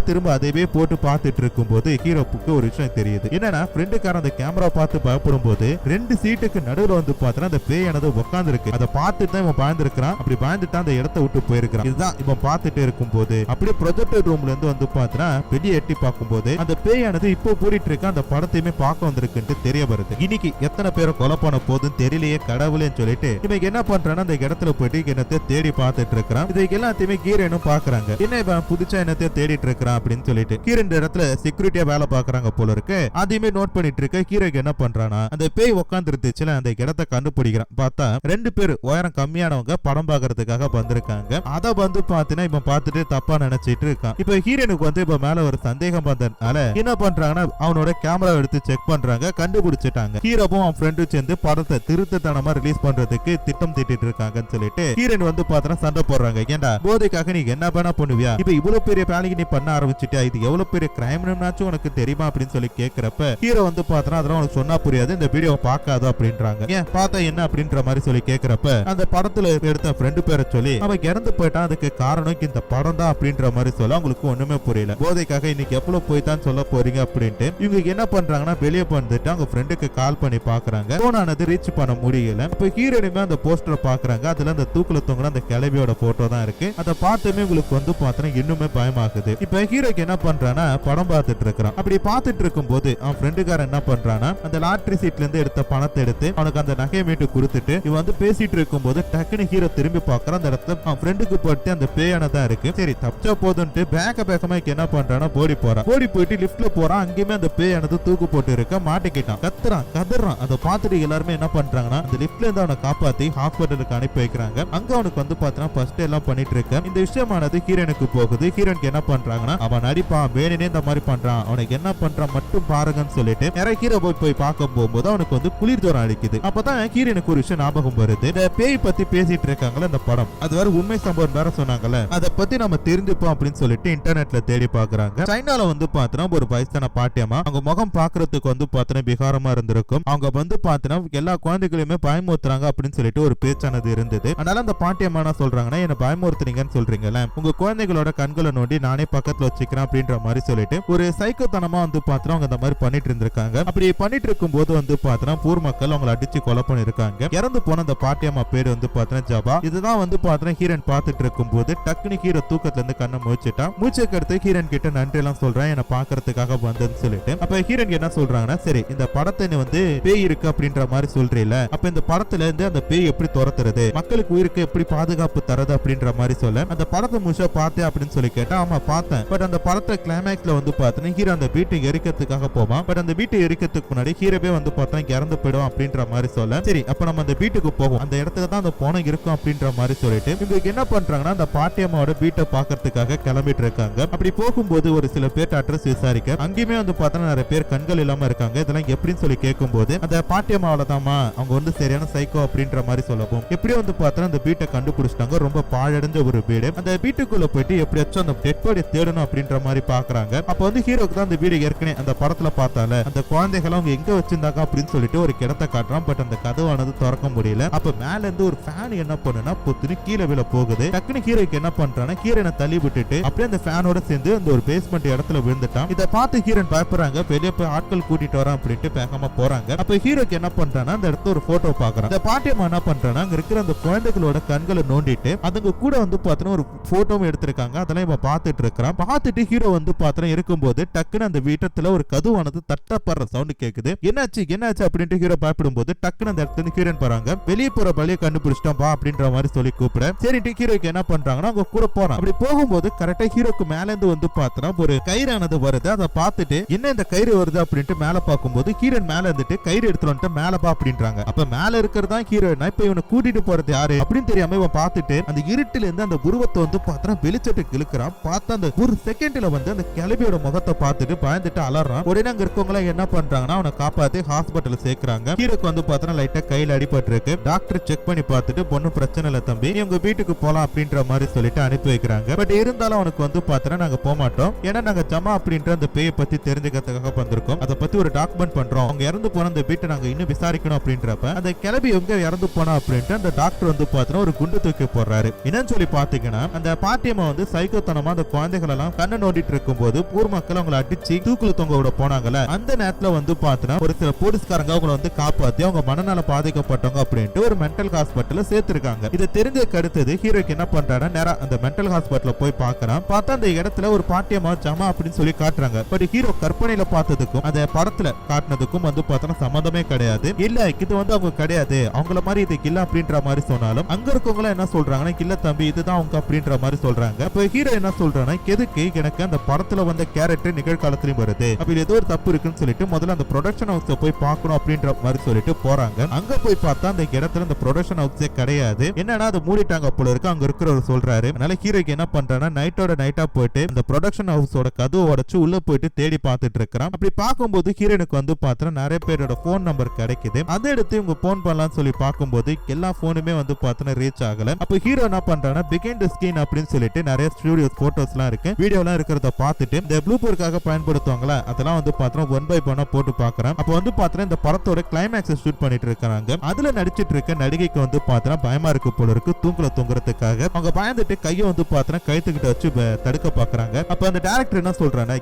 திரும்ப அதைவே போட்டு பார்த்துட்டு இருக்கும் போது ஹீரோப்புக்கு ஒரு விஷயம் தெரியுது. என்னன்னா ஃப்ரெண்டுக்காரன் அந்த கேமரா பார்த்து பயப்படும் போது 2 சீட்டுக்கு நடுவுல வந்து பார்த்தா அந்த பேயானது உட்கார்ந்து இருக்கு. அதை பார்த்துட்டு தான் இவன் பயந்துருக்கான். அப்படி பயந்துட்டு அந்த இடத்தை விட்டு போயிருக்கான். இதுதான் இவன் பார்த்துட்டு இருக்கும் போது அப்படியே ப்ரொஜெக்டர் ரூம்ல இருந்து வந்து பார்த்தா வெளியே எட்டி பார்க்கும் போது அந்த பேயானது இப்போ கூடிட்டு இருக்க அந்த படத்தையுமே பார்க்க வந்திருக்குன்னு தெரிய வருது. இன்னைக்கு எத்தனை பேரை கொலை பண்ண போதுன்னு தெரியலையே கடவுளேன்னு சொல்லிட்டு இவன் என்ன பண்றான்னா அந்த இடத்துல போயிட்டு என்னத்தை தேடி பார்த்துட்டு இருக்கிறான். இதை எல்லாத்தையுமே கீரனும் பாக்குறாங்க. என்ன இவன் புதுச்சா என்னத்தை தேடிட்டு இருக்கிறான் அப்படின்னு சொல்லிட்டு கீரன் இடத்துல செக்யூரிட்டியா வேலை பாக்குறாங்க போல இருக்கு. அதையுமே நோட் பண்ணிட்டு இருக்க ஹீரோக்கு என்ன பண்றானா அந்த பேய் உட்கார்ந்து இருந்துச்சுல அந்த இடத்தை கண்டுபிடிக்கிறான். பார்த்தா 2 பேர் உயரம் கம்மியானவங்க படம் பாக்குறதுக்காக வந்திருக்காங்க. அத வந்து பாத்தீங்கன்னா இவன் பார்த்துட்டு தப்பா நினைச்சிட்டு இருக்கான். இப்ப ஹீரோனுக்கு வந்து இப்ப மேல ஒரு சந்தேகம் வந்ததுனால என்ன பண்றாங்கன்னா அவனோட கேமரா எடுத்து செக் பண்றாங்க. கண்டுபிடிச்சிட்டாங்க. ஹீரோவும் அவன் ஃப்ரெண்டும் சேர்ந்து படத்தை திருத்தத்தனமா ரிலீஸ் பண்றதுக்கு திட்டம் தீட்டிட்டு இருக்காங்கன்னு சொல்லிட்டு ஹீரோன் வந்து பாத்தீங்கன்னா சண்டை போடுறாங்க. ஏண்டா போதைக்காக நீ என்ன வேணா பண்ணுவியா, இப்ப இவ்வளவு பெரிய வேலைக்கு நீ பண்ண ஆரம்பிச்சுட்டியா, இது எவ்வளவு பெரிய கிரைம்னாச்சும் உனக்கு தெரியுமா அப்படின்னு சொல்லி கேக்குறப்ப ஹீரோ வந்து பாத்தீங்கன்னா அதெல்லாம் உனக்கு சொன்னா புரியாது, இந்த வீடியோ பார்க்காத அப்படின்றாங்க. ஏன் பார்த்தா என்ன அப்படின்ற மாதிரி சொல்லி கேக்குறப்ப அந்த படத்துல எடுத்த ஃப்ரெண்டு பேரை சொல்லி அவன் இறந்து போயிட்டான், அதுக்கு காரணம் இந்த படம் தான் அப்படின்ற மாதிரி சொல்ல அவங்களுக்கு ஒண்ணுமே புரியல. போதைக்காக இன்னைக்கு எவ்வளவு போய் தான் சொல்ல போறீங்க அப்படின்ட்டு இவங்க என்ன பண்றாங்கன்னா வெளியே வந்துட்டு அவங்க ஃப்ரெண்டுக்கு கால் பண்ணி பாக்குறாங்க. போனானது ரீச் பண்ண முடியல. இப்ப ஹீரோனுமே அந்த போஸ்டரை பாக்குறாங்க. அதுல அந்த தூக்குல தொங்குற அந்த கிளவியோட போட்டோ தான் இருக்கு. அதை பார்த்துமே உங்களுக்கு வந்து பார்த்தா இன்னுமே பயமாகுது. இப்ப ஹீரோக்கு என்ன பண்றானா படம் பார்த்துட்டு இருக்கிறான். அப்படி பார்த்துட்டு இருக்கும் போது அவன் ஃப்ரெண்டுக்காரன் என்ன பண்றானா அந்த லாட்டரி சீட்ல இருந்து எடுத்த பணத்தை எடுத்து அவனுக்கு அந்த நகையை மீட்டு கொடுத்துட்டு இவன் வந்து பேசிட்டு இருக்கும் போது டக்குனு ஹீரோ திரும்பி பாக்குறான். அந்த இடத்துல அவன் ஃப்ரெண்டுக்கு போட்டு அந்த பேயானதான் இருக்கு. சரி தப்பிச்சா போதுன்ட்டு பேக்கமா என்ன பண்றானா ஓடி போறான். ஓடி போயிட்டு லிப்ட்ல போறான். அங்கேயுமே அந்த பேயானது தூக்கு போட்டு இருக்க மாட்டிக்கிட்டான். கத்துறான். அதை பார்த்துட்டு எல்லாருமே என்ன பண்றாங்கன்னா அந்த லிப்ட்ல இருந்து அவனை காப்பாத்தி ஹாஸ்பிட்டலுக்கு அனுப்பி வைக்கிறாங்க. காட்டுறாங்க. அங்க அவனுக்கு வந்து பாத்தீங்கன்னா ஃபர்ஸ்ட் எல்லாம் பண்ணிட்டு இருக்க இந்த விஷயமானது ஹீரோனுக்கு போகுது. ஹீரோனுக்கு என்ன பண்றாங்கன்னா அவன் நடிப்பான் வேணுனே இந்த மாதிரி பண்றான் அவனுக்கு என்ன பண்றான் மட்டும் பாருங்கன்னு சொல்லிட்டு நிறைய ஹீரோ போய் பார்க்க போகும்போது அவனுக்கு வந்து குளிர் ஜுரம் அடிக்குது. அப்பதான் ஹீரோனுக்கு ஒரு விஷயம் ஞாபகம் வருது. இந்த பேய் பத்தி பேசிட்டு இருக்காங்களா இந்த படம் அது வேற உண்மை சம்பவம் வேற சொன்னாங்கல்ல அதை பத்தி நம்ம தெரிஞ்சுப்போம் அப்படின்னு சொல்லிட்டு இன்டர்நெட்ல தேடி பாக்குறாங்க. சைனால வந்து பாத்தீங்கன்னா ஒரு வயசான பாட்டியம்மா அவங்க முகம் பாக்குறதுக்கு வந்து பாத்தீங்கன்னா விகாரமா இருந்திருக்கும். அவங்க வந்து பாத்தீங்கன்னா எல்லா குழந்தைகளையுமே பயமுறுத்துறாங்க அப்படின்னு சொல்லிட்டு ஒரு பேச்சானது இருந்தது. அதனால அந்த பாட்டியம்மா என்ன சொல்றாங்கன்னா என்ன பயமுறுத்துறீங்கன்னு சொல்றீங்கல்ல உங்க குழந்தைகளோட கண்களை நோண்டி நானே பக்கத்துல வச்சுக்கிறேன் அப்படின்ற மாதிரி சொல்லிட்டு ஒரு சைக்கோத்தனமா வந்து பாத்தீங்கன்னா அவங்க இந்த மாதிரி பண்ணிட்டு இருந்திருக்காங்க. அப்படி பண்ணிட்டு இருக்கும் போது வந்து பாத்தீங்கன்னா ஊர் மக்கள் அவங்களை அடிச்சு கொலை பண்ணிருக்காங்க. இறந்து போன அந்த பாட்டியம்மா பேரு வந்து பாத்தீங்கன்னா ஜபா. இதுதான் வந்து பாத்தீங்கன்னா ஹீரோன் பார்த்துட்டு இருக்கும் போது டக்குனு ஹீரோ தூக்கத்துல இருந்து கண்ணை முழிச்சிட்டான். மூச்சுக்கு அடுத்து ஹீரோன் கிட்ட நன்றி எல்லாம் சொல்றேன் என்ன பாக்குறதுக்காக வந்ததுன்னு சொல்லிட்டு அப்ப ஹீரோன் என்ன சொல்றாங்கன்னா சரி இந்த படத்தை நீ வந்து பேய் இருக்கு அப்படின்ற மாதிரி சொல்றீல அப்ப இந்த படத்துல இருந்து அந்த பேய் எப்படி துரத்துறது மக்களுக்கு உயிருக்கு எப்படி பாதுகாப்பு தரது அப்படின்ற மாதிரி சொல்ல அந்த படத்தை முழுசா பார்த்தேன் அப்படின்னு சொல்லி கேட்டா ஆமா பார்த்தேன். பட் அந்த படத்தை கிளைமேக்ஸ்ல வந்து பார்த்தீங்கன்னா ஹீரோ அந்த வீட்டை எரிக்கிறதுக்காக போவான். பட் அந்த வீட்டை எரிக்கிறதுக்கு முன்னாடி ஹீரோவே வந்து பார்த்தீங்கன்னா இறந்து போயிடும் அப்படின்ற மாதிரி சொல்ல சரி அப்ப நம்ம அந்த வீட்டுக்கு போவோம் அந்த இடத்துக்கு தான் அந்த போனம் இருக்கும் அப்படின்ற மாதிரி சொல்லிட்டு இவங்களுக்கு என்ன பண்றாங்கன்னா அந்த பாட்டியம்மாவோட வீட்டை பாக்குறதுக்காக கிளம்பிட்டு இருக்காங்க. அப்படி போகும்போது ஒரு சில பேர் அட்ரஸ் விசாரிக்க அங்கேயுமே வந்து பார்த்தீங்கன்னா நிறைய பேர் கண்கள் இல்லாம இருக்காங்க. இதெல்லாம் எப்படின்னு சொல்லி கேட்கும்போது அந்த பாட்டியம்மாவோட தாமா அவங்க வந்து சரியான சைக்கோ அப்படின்ற மாதிரி சொல்லவும் எப்படியும் வந்து பார்த்தா அந்த வீட்டை கண்டுபிடிச்சிட்டாங்க. ரொம்ப பாழடைஞ்ச ஒரு வீடு. அந்த வீட்டுக்குள்ள போயிட்டு எப்படியாச்சும் அந்த டெட் பாடி தேடணும் அப்படின்ற மாதிரி பாக்குறாங்க. அப்ப வந்து ஹீரோக்கு தான் அந்த வீடு ஏற்கனவே அந்த படத்துல பார்த்தால அந்த குழந்தைகளை அவங்க எங்க வச்சிருந்தாங்க அப்படின்னு சொல்லிட்டு ஒரு கிடத்தை காட்டுறான். பட் அந்த கதவானது திறக்க முடியல. அப்ப மேல இருந்து ஒரு ஃபேன் என்ன பண்ணுனா பொத்துன்னு கீழே விழ போகுது. டக்குனு ஹீரோக்கு என்ன பண்றானா ஹீரோனை தள்ளி விட்டுட்டு அப்படியே அந்த ஃபேனோட சேர்ந்து அந்த ஒரு பேஸ்மெண்ட் இடத்துல விழுந்துட்டான். இதை பார்த்து ஹீரோன் பயப்படுறாங்க. வெளியே போய் ஆட்கள் கூட்டிட்டு வரான் அப்படின்ட்டு வேகமா போறாங்க. அப்ப ஹீரோக்கு என்ன பண்றானா அந்த இடத்துல ஒரு போட்டோ பாக்குறான். இந்த பாட்டியம்மா என்ன பண்றானா அங்க இருக்கிற அந்த குழந்தைகளோட கண்களை நோண்டிட்டு அதுங்க கூட வந்து பாத்தீங்கன்னா ஒரு போட்டோவும் எடுத்திருக்காங்க. அதெல்லாம் இவன் பார்த்துட்டு இருக்கிறான். பார்த்துட்டு ஹீரோ வந்து பாத்தீங்கன்னா இருக்கும்போது டக்குன்னு அந்த வீட்டத்துல ஒரு கதவானது தட்டப்படுற சவுண்ட் கேக்குது. என்னாச்சு அப்படின்ட்டு ஹீரோ பயப்படும் போது டக்குன்னு அந்த இடத்துல இருந்து ஹீரோன் போறாங்க. வெளியே போற வழியை கண்டுபிடிச்சிட்டோம் பா அப்படின்ற மாதிரி சொல்லி கூப்பிட சரிட்டு ஹீரோக்கு என்ன பண்றாங்கன்னா அவங்க கூட போறான். அப்படி போகும்போது கரெக்டா ஹீரோக்கு மேல இருந்து வந்து பாத்தீங்கன்னா ஒரு கயிறானது வருது. அதை பார்த்துட்டு என்ன இந்த கயிறு வருது அப்படின்ட்டு மேல பார்க்கும்போது ஹீரோன் மேல இருந்துட்டு கயிறு எடுத்துட்டு வந்துட்டு மேல பா அப்படின்றாங்க. அப்ப மேல இருக்கிறதா ஹீரோயினா இப்ப இவனை கூட்டிட்டு போறது யாரு அப்படின்னு தெரியாம இவன் பார்த்துட்டு அந்த இருட்டுல இருந்து அந்த உருவத்தை வந்து பாத்தீங்கன்னா வெளிச்சத்துக்கு இழுக்கிறான். பார்த்தா அந்த ஒரு செகண்ட்ல வந்து அந்த கிளவியோட முகத்தை பார்த்துட்டு பயந்துட்டு அலறான். உடனே அங்க இருக்கவங்க என்ன பண்றாங்கன்னா அவனை காப்பாத்தி ஹாஸ்பிட்டல் சேர்க்கிறாங்க. ஹீரோக்கு வந்து பாத்தீங்கன்னா லைட்டா கையில அடிபட்டு இருக்கு. டாக்டர் செக் பண்ணி பார்த்துட்டு பொண்ணும் பிரச்சனை இல்ல தம்பி நீ உங்க வீட்டுக்கு போலாம் அப்படின்ற மாதிரி சொல்லிட்டு அனுப்பி வைக்கிறாங்க. பட் இருந்தாலும் அவனுக்கு வந்து பாத்தீங்கன்னா நாங்க போக மாட்டோம் ஏன்னா நாங்க ஜமா அப்படின்ற அந்த பேயை பத்தி தெரிஞ்சுக்கிறதுக்காக வந்திருக்கோம். அதை பத்தி ஒரு டாக்குமெண்ட் பண்றோம். அவங்க இறந்து போன அந்த வீட்டை நாங்க இன்னும் விசாரிக்கணும் அப்படின்றப்ப அந்த கிளவி எங்க இறந்து போனா அப்படின்ட்டு அந்த டாக்டர் வந்து பாத்தீங்கன்னா ஒரு குண்டு தூக்கி போடுறாரு. என்னன்னு சொல்லி பாத்தீங்கன்னா அந்த பாட்டியம்மா வந்து சைக்கோத்தனமா அந்த குழந்தைகள் எல்லாம் கண்ணை நோண்டிட்டு இருக்கும் போது ஊர் மக்கள் அவங்களை அடிச்சு தூக்குல தொங்க விட போனாங்கல்ல அந்த நேரத்துல வந்து பாத்தீங்கன்னா ஒரு சில போலீஸ்காரங்க அவங்களை வந்து காப்பாத்தி அவங்க மனநல பாதிக்கப்பட்டவங்க அப்படின்ட்டு ஒரு மென்டல் ஹாஸ்பிட்டல் சேர்த்திருக்காங்க. இதை தெரிஞ்சதுக்கு அடுத்தது ஹீரோக்கு என்ன பண்றாரு நேரா அந்த மென்டல் ஹாஸ்பிட்டல் போய் பாக்குறான். பார்த்தா அந்த இடத்துல ஒரு பாட்டியம்மா ஜமா அப்படின்னு சொல்லி காட்டுறாங்க. பட் ஹீரோ கற்பனையில பார்த்ததுக்கும் அந்த படத்துல காட்டினதுக்கும் வந்து பார்த்தோன்னா சம்மந்தமே கிடையாது. இல்ல இது வந்து அவங்க கிடையாது அவங்கள மாதிரி இது இல்ல அப்படின்ற மாதிரி சொன்னாலும் அங்க இருக்கவங்க என்ன சொல்றாங்கன்னா இல்ல தம்பி இதுதான் அவங்க அப்படின்ற மாதிரி சொல்றாங்க. அப்ப ஹீரோ என்ன சொல்றாங்கன்னா எதுக்கு எனக்கு அந்த படத்துல வந்த கேரக்டர் நிகழ்காலத்திலும் வருது அப்படி ஏதோ ஒரு தப்பு இருக்குன்னு சொல்லிட்டு முதல்ல அந்த ப்ரொடக்ஷன் ஹவுஸ் போய் பார்க்கணும் அப்படின்ற மாதிரி சொல்லிட்டு போறாங்க. அங்க போய் பார்த்தா அந்த இடத்துல அந்த ப்ரொடக்ஷன் ஹவுஸே கிடையாது. என்னன்னா அதை மூடிட்டாங்க போல இருக்கு அங்க இருக்கிறவர் சொல்றாரு. அதனால ஹீரோக்கு என்ன பண்றானா நைட்டோட நைட்டா போயிட்டு அந்த ப்ரொடக்ஷன் ஹவுஸோட கதவை உடைச்சு உள்ள போயிட்டு தேடி பார்த்துட்டு இருக்கிறான். அப்படி பார்க்கும்போது ஹீரோனுக்கு வந்து பார்த்தா நிறைய பேரோட போன் நம்பர் கிடைக்குது. அதை எடுத்து இவங்க போன் பண்ணலாம்னு சொல்லி பார்க்கும்போது எல்லா போனுமே வந்து பார்த்தா ரீச் ஆகல. அப்ப ஹீரோ என்ன பண்றானா பிகைண்ட் தி ஸ்கிரீன் அப்படின்னு சொல்லிட்டு நிறைய ஸ்டுடியோ போட்டோஸ் எல்லாம் இருக்கு வீடியோ எல்லாம் இருக்கிறத பார்த்துட்டு இந்த ப்ளூபர்க்காக பயன்படுத்துவாங்களா அதெல்லாம் வந்து பார்த்தா 1 by 1 போட்டு பார்க்கறான். அப்ப வந்து பார்த்தா இந்த படத்தோட கிளைமேக்ஸ் ஷூட் பண்ணிட்டு இருக்காங்க. அதுல நடிச்சிட்டு இருக்க நடிகைக்கு வந்து பார்த்தா பயமா இருக்கு போல இருக்கு தூக்குல தொங்குறதுக்காக அவங்க பயந்துட்டு கையை வந்து பார்த்தா கைத்துக்கிட்ட வச்சு தடுக்க பாக்குறாங்க. அப்ப அந்த டைரக்டர் என்ன சொல்றானா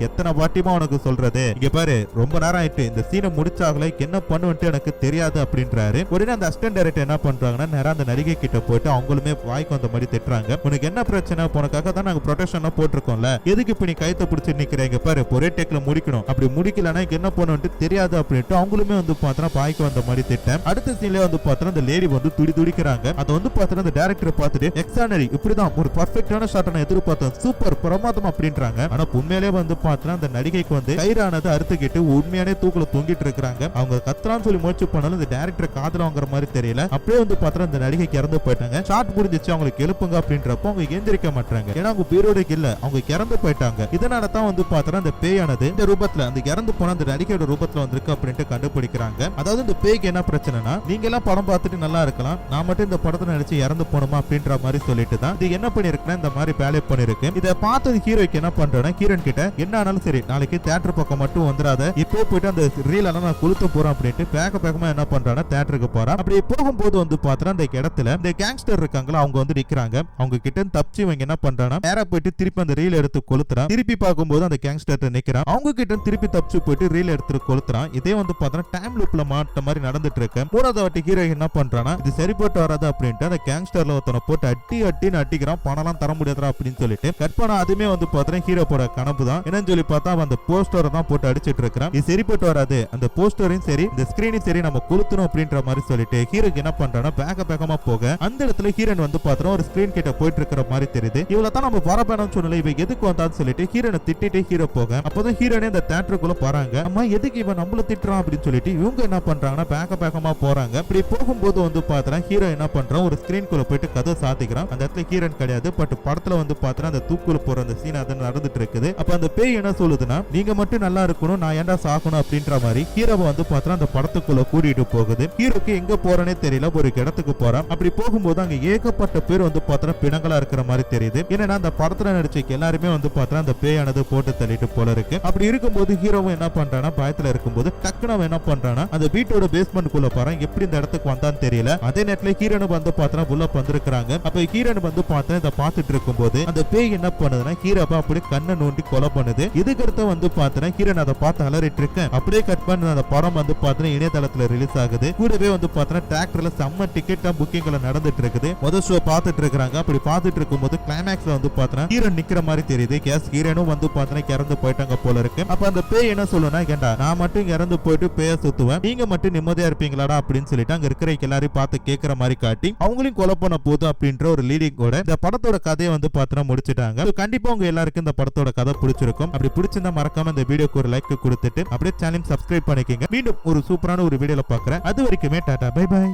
எத்தனை வாட்டிமா உனக்கு சொல்றது இங்க பாரு ரொம்ப நேரம் ஆயிட்டு இந்த சீனை முடிச்சாகல என்ன பண்ணுவன்ட்டு எனக்கு தெரியாது அப்படின்றாரு. உடனே அந்த அசிஸ்டன்ட் டைரக்டர் என்ன பண்றாங்கன்னா நேரா அந்த நடிகை கிட்ட போயிட்டு அவங்களுமே வாய்க்கு வந்த மாதிரி திட்டுறாங்க. உனக்கு என்ன பிரச்சனை உனக்காக தான் நாங்க ப்ரொடெக்ஷன் போட்டிருக்கோம்ல எதுக்கு இப்ப நீ கைத்த பிடிச்சி நிக்கிறீங்க பாரு ஒரே டேக்ல முடிக்கணும் அப்படி முடிக்கலன்னா என்ன பண்ணுவன்ட்டு தெரியாது அப்படின்ட்டு அவங்களுமே வந்து பார்த்தா வாய்க்கு வந்த மாதிரி திட்டம். அடுத்த சீன்ல வந்து பார்த்தா அந்த லேடி வந்து துடிக்கிறாங்க. அதை வந்து பார்த்தா அந்த டைரக்டர் பார்த்துட்டு எக்ஸ்ட்ரானரி இப்படிதான் ஒரு பர்ஃபெக்டான ஷாட் நான் எதிர்பார்த்தேன் சூப்பர் பிரமாதம் அப்படின்றாங்க. ஆனா உண்மையிலே வந்து பார்த்தா அந்த நடிகைக்கு வந்து கயிறானது அறுத்துக்கிட்டு உண்மையானே தூக்குல தொங்கிட்டு இருக்காங்க. அவங்க கத்துறான்னு சொல்லி முயற்சி பண்ணாலும் இந்த டைரக்டர் காதல வாங்குற மாதிரி தெரியல. அப்படியே வந்து வந்து பாத்திரம் இந்த நடிகைக்கு இறந்து போயிட்டாங்க, ஷாட் முடிஞ்சிச்சு, அவங்களுக்கு எழுப்புங்க அப்படின்றப்போ அவங்க எந்திரிக்க மாட்டாங்க. ஏன்னா அவங்க பேரோட இல்ல, அவங்க இறந்து போயிட்டாங்க. இதனால தான் வந்து பாத்திரம் அந்த பேயானது இந்த ரூபத்துல, அந்த இறந்து போன அந்த நடிகையோட ரூபத்துல வந்திருக்கு அப்படின்ட்டு கண்டுபிடிக்கிறாங்க. அதாவது இந்த பேய்க்கு என்ன பிரச்சனைனா, நீங்க எல்லாம் படம் பார்த்துட்டு நல்லா இருக்கலாம், நான் மட்டும் இந்த படத்தை நடிச்சு இறந்து போனோமா அப்படின்ற மாதிரி சொல்லிட்டு தான் இது என்ன பண்ணிருக்குன்னா இந்த மாதிரி வேலை பண்ணிருக்கு. இதை பார்த்தது ஹீரோக்கு என்ன பண்றேன்னா, ஹீரோன் கிட்ட என்ன ஆனாலும் சரி நாளைக்கு தியேட்டர் பக்கம் மட்டும் வந்துடாத, இப்போ போயிட்டு அந்த ரீல் எல்லாம் நான் கொளுத்த போறேன் அப்படின்ட்டு பேக்கமா என்ன பண்றானா தியேட்டருக்கு போறான். அப்படி போகும்போது வந்து பாத்திரம் அந்த இடத்துல இந்த கேங்ஸ்டர் இருக்காங்களா அவங்க வந்து நிக்கிறாங்க. அவங்க கிட்ட தப்பிச்சு இவங்க என்ன பண்றானா நேரா போயிட்டு திருப்பி அந்த ரீல் எடுத்து கொளுத்துறான். திருப்பி பார்க்கும்போது அந்த கேங்ஸ்டர் நிக்கிறான். அவங்க கிட்ட திருப்பி தப்பிச்சு போயிட்டு ரீல் எடுத்து கொளுத்துறான். இதே வந்து பாத்திரம் டைம் லூப்ல மாட்ட மாதிரி நடந்துட்டு இருக்கு. மூணாவது வாட்டி ஹீரோ என்ன பண்றானா, இது சரிப்பட்டு வராது அப்படின்ட்டு அந்த கேங்ஸ்டர்ல ஒருத்தனை போட்டு அட்டின்னு அட்டிக்கிறான். பணம்லாம் தர முடியாதா அப்படின்னு சொல்லிட்டு கட் பண்ண. அதுமே வந்து பாத்திரம் ஹீரோ போட கனவு தான். என்னன்னு சொல்லி பார்த்தா அவன் அந்த போஸ்டரை தான் போட்டு அடிச்சிட்டு இருக்கிறான். இது சரிப்பட்டு வராது, அந்த போஸ்டரையும் சரி இந்த ஸ்கிரீனையும் சரி நம்ம கொளுத்தணும் அப்படின்ற மாதிரி சொல்லிட்டு ஹீரோக்கு என்ன பண்றானா பேக்கமா போக அந்த இடத்துல ஹீரோன் வந்து பாத்திரம் ஒரு ஸ்கிரீன் கிட்ட போயிட்டு இருக்கிற மாதிரி தெரியுது. இவ்வளவு தான் நம்ம வரப்பேனும் சொன்னல, இவ எதுக்கு வந்தான்னு சொல்லிட்டு ஹீரோனை திட்டிட்டு ஹீரோ போக அப்போதான் ஹீரோனே இந்த தியேட்டருக்குள்ள போறாங்க. அம்மா எதுக்கு இவன் நம்மள திட்டுறான் அப்படின்னு சொல்லிட்டு இவங்க என்ன பண்றாங்கன்னா பேக்கமா போறாங்க. இப்படி போகும்போது வந்து பாத்திரம் ஹீரோ என்ன பண்றான், ஒரு ஸ்கிரீன் குள்ள போயிட்டு கதை சாத்திக்கிறான். அந்த இடத்துல ஹீரோன் கிடையாது, பட் படத்துல வந்து பாத்திரம் அந்த தூக்குல போற அந்த சீன் அது நடந்துட்டு இருக்குது. அப்ப அந்த பேய் என்ன சொல்லுதுன்னா, நீங்க மட்டும் நல்லா இருக்கணும், நான் ஏன்டா சாக்கணும் அப்படின்ற மாதிரி ஹீரோவை வந்து பாத்திரம் அந்த படத்துக்குள்ள கூட்டிட்டு போகுது. ஹீரோக்கு எங்க போறனே தெரியல, ஒரு இடத்துக்கு போறான். அப்படி போகும்போது அங்க ஏகப்பட்ட பேர் வந்து பாத்திரம் பிணங்களா இருக்கிற மாதிரி தெரியுது. ஏன்னா அந்த படத்துல நடிச்ச எல்லாருமே வந்து பாத்திரம் அந்த பேயானது போட்டு தள்ளிட்டு போல இருக்கு. அப்படி இருக்கும்போது ஹீரோவும் என்ன பண்றானா, பயத்துல இருக்கும்போது டக்குனு அவன் என்ன பண்றானா அந்த வீட்டோட பேஸ்மெண்ட் குள்ள போறான். எப்படி இந்த இடத்துக்கு வந்தான்னு தெரியல. அதே நேரத்துல ஹீரோனு வந்து பாத்திரம் உள்ள வந்திருக்காங்க. அப்ப ஹீரோனு வந்து பாத்திரம் இதை பார்த்துட்டு இருக்கும்போது அந்த பேய் என்ன பண்ணுதுன்னா ஹீரோவை அப்படி கண்ணை நோண்டி கொலை பண்ணுது. இதுக்கு அடுத்து வந்து பாத்திரம் ஹீரோன் அதை பார்த்து அலறிட்டு இருக்கு. அப்படியே கட் பண்ண அந்த படம் வந்து பாத்திரம் இணையதளத்துல ரிலீஸ் ஆகுது. கூடவே வந்து பாத்திரம் தியேட்டர்ல செம்ம டிக்கெட் புக்கிங்ல நடந்துட்டு இருக்குது. முதல் ஷோ பார்த்துட்டு இருக்காங்க. அப்படி பார்த்துட்டு இருக்கும்போது கிளைமேக்ஸ்ல வந்து பாத்திரம் ஹீரோன் நிக்கிற மாதிரி தெரியுது. கேஸ் ஹீரோனும் வந்து பாத்திரம் இறந்து போயிட்டாங்க போல இருக்கு. அப்ப அந்த பேய் என்ன சொல்லுனா, கேண்டா நான் மட்டும் இறந்து போயிட்டு பேய சுத்துவேன், நீங்க மட்டும் நிம்மதியா இருப்பீங்களாடா அப்படின்னு சொல்லிட்டு அங்க இருக்கிற எல்லாரையும் பார்த்து கேட்கிற மாதிரி காட்டி அவங்களையும் கொலை பண்ண போது அப்படின்ற ஒரு லீடிங்கோட இந்த படத்தோட கதையை வந்து பாத்திரம் முடிச்சிட்டாங்க. கண்டிப்பா உங்க எல்லாருக்கும் இந்த படத்தோட கதை பிடிச்சிருக்கும். அப்படி பிடிச்சிருந்தா மறக்காம இந்த வீடியோக்கு ஒரு லைக் கொடுத்துட்டு அப்படியே சேனல் சப்ஸ்கிரைப் பண்ணிக்கங்க. மீண்டும் ஒரு சூப்பரான ஒரு வீடியோல பாக்குறேன். அது வரைக்குமே டாடா பை பை.